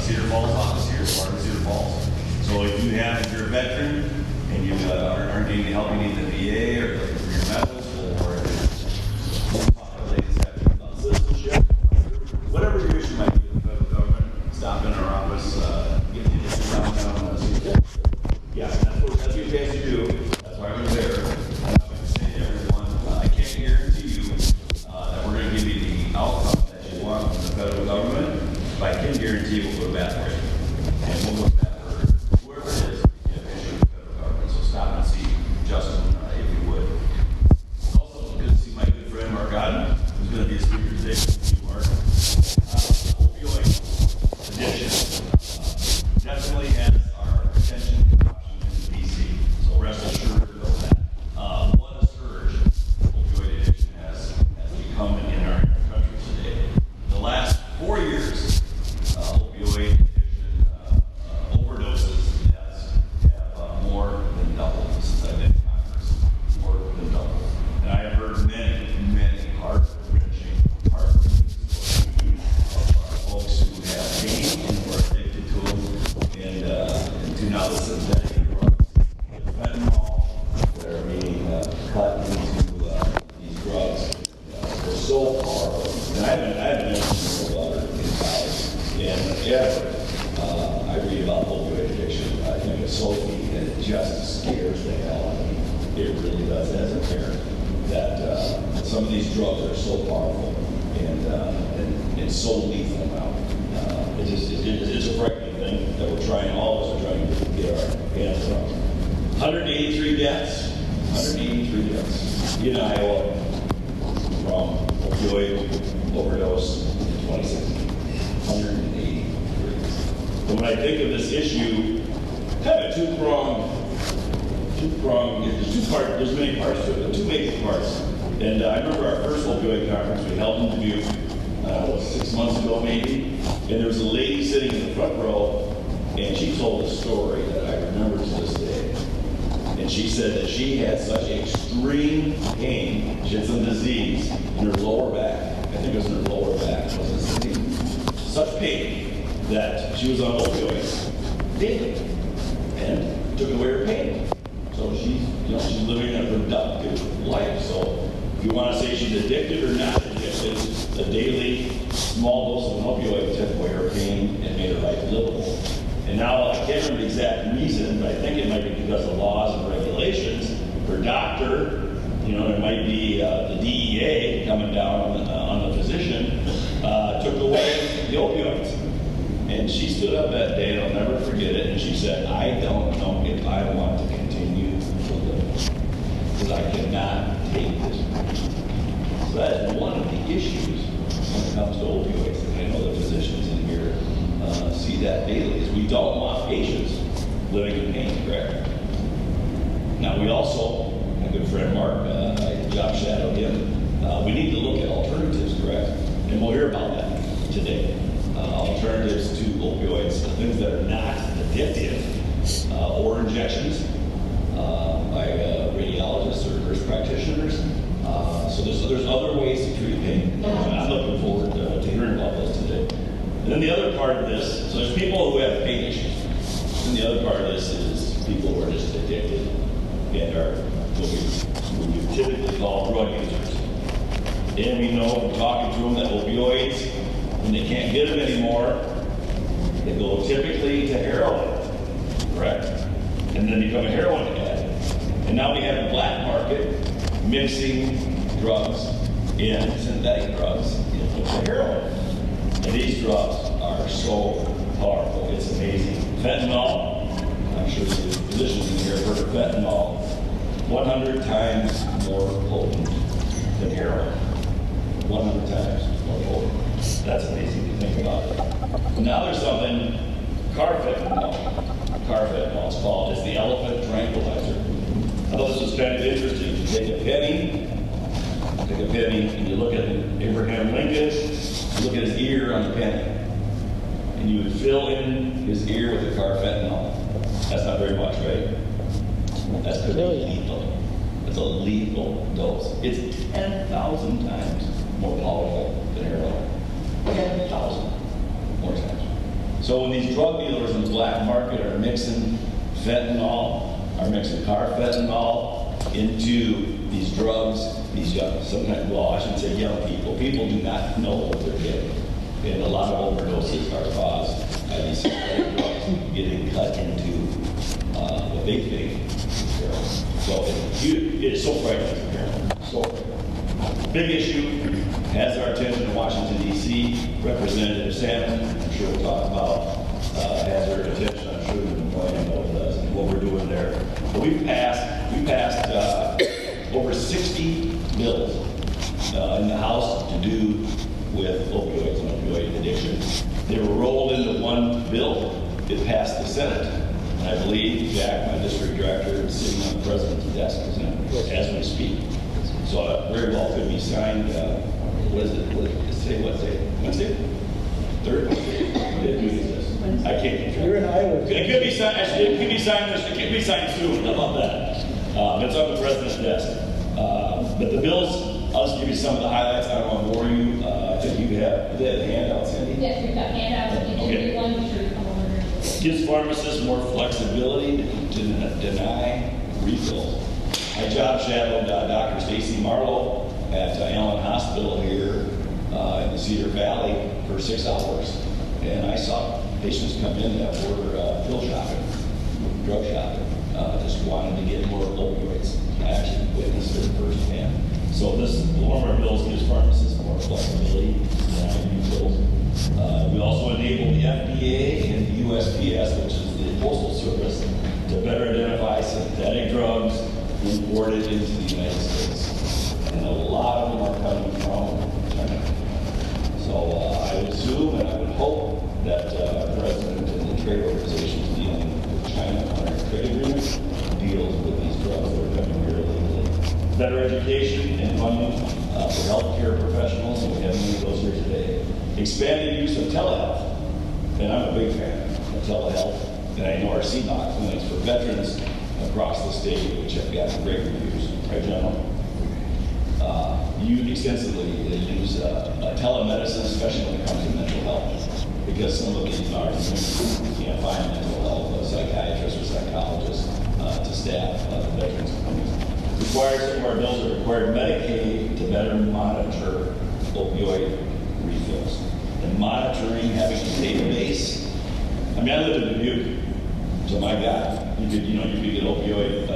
Cedar Falls office here, part of Cedar Falls. So if you have, if you're a veteran and you aren't getting the help you need in the VA or looking for your medals, or ladies have citizenship, whatever your issue might be with the federal government, stop in our office, get the issue down, yeah, that's what you guys do. That's why we're there. I'm going to say to everyone, I can't guarantee you that we're going to give you the outcome that you want from the federal government, but I can guarantee we'll go back for you. And we'll look back for whoever it is you have issue with the federal government. So stop and see Justin, if you would. It's also good to see my good friend Mark Godden, who's going to be a speaker today. Thank you, Mark. Opioid addiction definitely has our attention in Washington, D.C. So rest assured of that. What a surge opioid addiction has become in our country today. The last 4 years, opioid addiction overdoses deaths have more than doubled since I've been in Congress. More than doubled. And I have heard many heart-wrenching stories of folks who have pain and who are addicted to them, and to now the synthetic drugs, the fentanyl, that are being cut into these drugs. They're so powerful. And I haven't mentioned about it in college. And ever I read about opioid addiction, I think of Sophie, and it just scares the hell out of me. It really does, as a parent, that some of these drugs are so powerful and so lethal now. It's a frightening thing that we're trying, all of us are trying to get our hands around. 183 deaths. 183 deaths in Iowa from opioid overdose in 2016. 183. And when I think of this issue, kind of two-pronged, there's many parts to it, but two major parts. And I remember our first opioid conference we held in Dubuque, 6 months ago maybe, and there was a lady sitting in the front row, and she told a story that I remember to this day. And she said that she had such extreme pain, she had some disease in her lower back, I think it was in her lower back, such pain that she was on opioids daily, and took away her pain. So she's living a productive life. So if you want to say she's addicted or not addicted, a daily small dose of an opioid took away her pain and made her life livable. And now I can't remember the exact reason, but I think it might be because of laws and regulations. Her doctor, it might be the DEA coming down on the physician, took away the opioids. And she stood up that day, and I'll never forget it, and she said, I don't know if I want to continue to live, because I cannot take this. So that is one of the issues when it comes to opioids. And I know the physicians in here see that daily, is we don't want patients living in pain, correct? Now we also, my good friend Mark, I job shadowed him, we need to look at alternatives, correct? And we'll hear about that today. Alternatives to opioids, things that are not addictive, or injections by radiologists or nurse practitioners. So there's other ways to treat pain. I'm looking forward to hearing about those today. And then the other part of this, so there's people who have pain issues. And the other part of this is people who are just addicted and are what we typically call drug users. And we know from talking to them that opioids, when they can't get them anymore, they go typically to heroin, correct? And then become a heroin addict. And now we have a black market mixing drugs in synthetic drugs into heroin. And these drugs are so powerful. It's amazing. Fentanyl, I'm sure the physicians in here have heard of fentanyl, 100 times more potent than heroin. 100 times more potent. That's amazing to think about it. Now there's something, carfentanil. Carfentanil, it's called. It's the elephant tranquilizer. I thought this was kind of interesting. You take a penny, and you look at Abraham Lincoln, you look at his ear on the penny, and you would fill in his ear with the carfentanil. That's not very much, right? That's could be lethal. It's a lethal dose. It's 10,000 times more powerful than heroin. 10,000 more times. So when these drug dealers in the black market are mixing carfentanil into these drugs, these young, sometimes, well, I shouldn't say young people do not know what they're getting. And a lot of overdoses are caused by these synthetic drugs getting cut into what they think is heroin. So it's so frightening, heroin. So frightening. Big issue, has our attention in Washington, D.C. Representative Salmon, I'm sure we'll talk about, has her attention, I'm sure the Moynihan does, and what we're doing there. But we passed over 60 bills in the House to do with opioids and opioid addiction. They were rolled into one bill. It passed the Senate. And I believe Jack, my district director, is sitting on the president's desk as we speak. So very well could be signed, what is it? Wednesday? Third Wednesday? What day is this? I can't keep track. You're in Iowa. It could be signed, actually, it could be signed soon. How about that? It's on the president's desk. But the bills, I'll just give you some of the highlights. I don't want to bore you. I think you have the handouts, Cindy? Yes, we've got handouts. If you do one, be sure to come over. Gives pharmacists more flexibility to deny refills. I job shadowed Dr. Stacy Marlowe at Allen Hospital here in the Cedar Valley for 6 hours. And I saw patients come in that were pill shopping, drug shopping, just wanting to get more opioids. I actually witnessed it firsthand. So this one of our bills gives pharmacists more flexibility to deny refills. We also enable the FDA and the USPS, which is the Postal Service, to better identify synthetic drugs imported into the United States. And a lot of them are coming from China. So I would assume and I would hope that our president and the trade organizations dealing with China on our trade agreement deals with these drugs that are coming here illegally. Better education and funding for healthcare professionals, and we have many of those here today. Expanded use of telehealth, and I'm a big fan of telehealth, and I know our CMOC clinics for veterans across the state, which have gotten great reviews, right, gentlemen? You extensively use telemedicine, especially when it comes to mental health, because some of these are you can't find mental health psychiatrists or psychologists to staff the veterans clinics. Requires some of our bills that require Medicaid to better monitor opioid refills. And monitoring, having a database. I mean, I lived in Dubuque, so my God, you could get opioid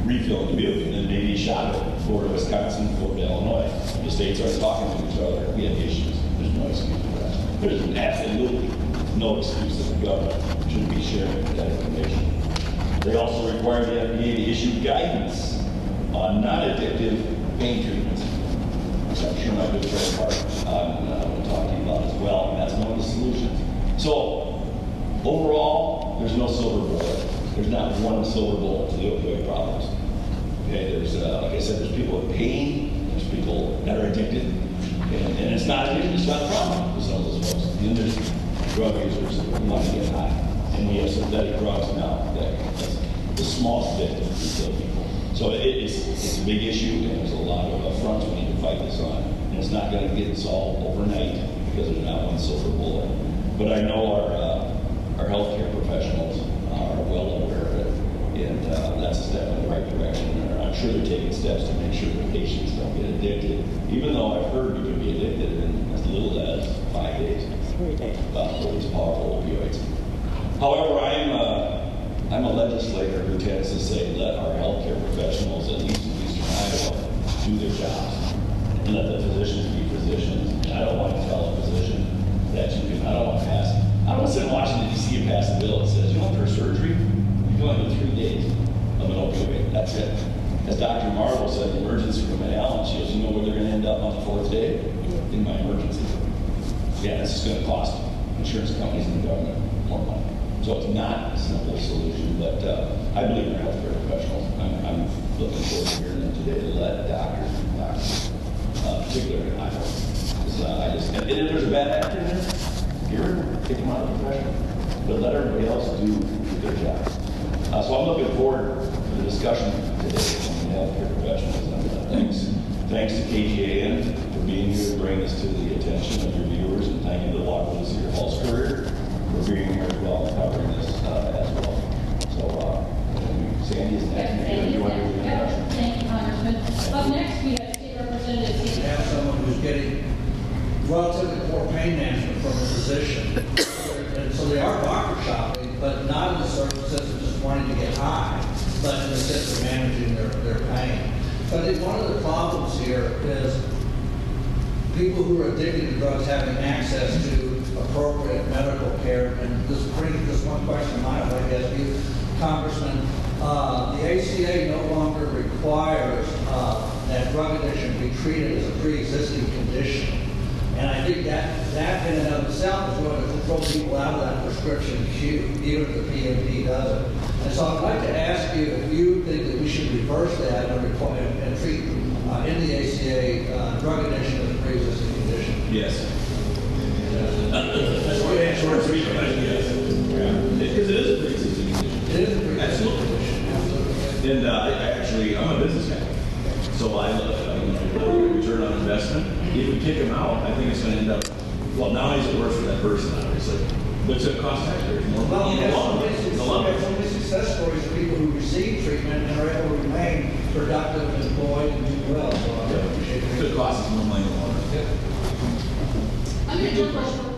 refill in Dubuque, and then maybe shot it Florida, Wisconsin, Florida, Illinois. The states are talking to each other. We have issues. There's no excuse for that. There's absolutely no excuse that the government shouldn't be sharing that information. They also require the FDA to issue guidance on non-addictive pain treatments, which I'm sure my good friend Mark will talk to you about as well, and that's one of the solutions. So, overall, there's no silver bullet. There's not one silver bullet to the opioid problems. Okay, there's, like I said, there's people with pain, there's people that are addicted, and it's not addiction, it's not a problem for some of those folks. Then there's drug users who want to get high, and we have synthetic drugs now that's the smallest victim to kill people. So it's a big issue, and there's a lot of fronts we need to fight this on, and it's not going to get solved overnight because there's not one silver bullet. But I know our healthcare professionals are well aware of it, and that's a step in the right direction. And I'm sure they're taking steps to make sure that patients don't get addicted, even though I've heard you can be addicted in as little as 5 days. 3 days. For these powerful opioids. However, I'm a legislator who tends to say let our healthcare professionals, at least in Eastern Iowa, do their jobs, and let the physicians be physicians. And I don't want to tell a physician that you can. I don't want to sit in Washington, D.C. and pass a bill that says, for surgery, you can only do 3 days of an opioid. That's it. As Dr. Marvel said, the emergency room at Allen, she goes, where they're going to end up on the 4th day? In my emergency room. Yeah, this is going to cost insurance companies and the government more money. So it's not a simple solution, but I believe in our healthcare professionals. I'm looking forward to hearing them today to let doctors, particularly in Iowa. And if there's a bad actor in there, kick them out of the profession. But let everybody else do their job. So I'm looking forward to the discussion today from the healthcare professionals. And thanks to KGAN for being here to bring this to the attention of your viewers, and thank you to the Waterloo Cedar Falls Courier for being here as well, and covering this as well. So, Sandy is next. You want to do the introduction? Thank you, Congressman. Up next, we have State Representative We Steve. have someone who's getting relatively poor pain management from a physician. And so they are doctor shopping, but not in the sense of just wanting to get high, but in the sense of managing their pain. So I think one of the problems here is people who are addicted to drugs having access to appropriate medical care. And this brings this one question to mind, I guess, you, Congressman. The ACA no longer requires that drug addiction be treated as a pre-existing condition. And I think that in and of itself is going to control people out of that prescription queue, even if the PMP does it. And so I'd like to ask you if you think that we should reverse that and treat in the ACA drug addiction as a pre-existing condition. Yes. That's what answer is. Because it is a pre-existing condition. It is a pre-existing Absolutely. condition. Absolutely. And I'm a business guy. So I look at return on investment. If we kick him out, I think it's going to end up, well, not only is it worse for that person, obviously, but it's going to cost taxpayers more Well, money in the long run. In the long there's so run. many success stories of people who receive treatment and are able to remain productive, employed, and do well. So I appreciate It it. could cost us more money in the long run. I'm going to jump over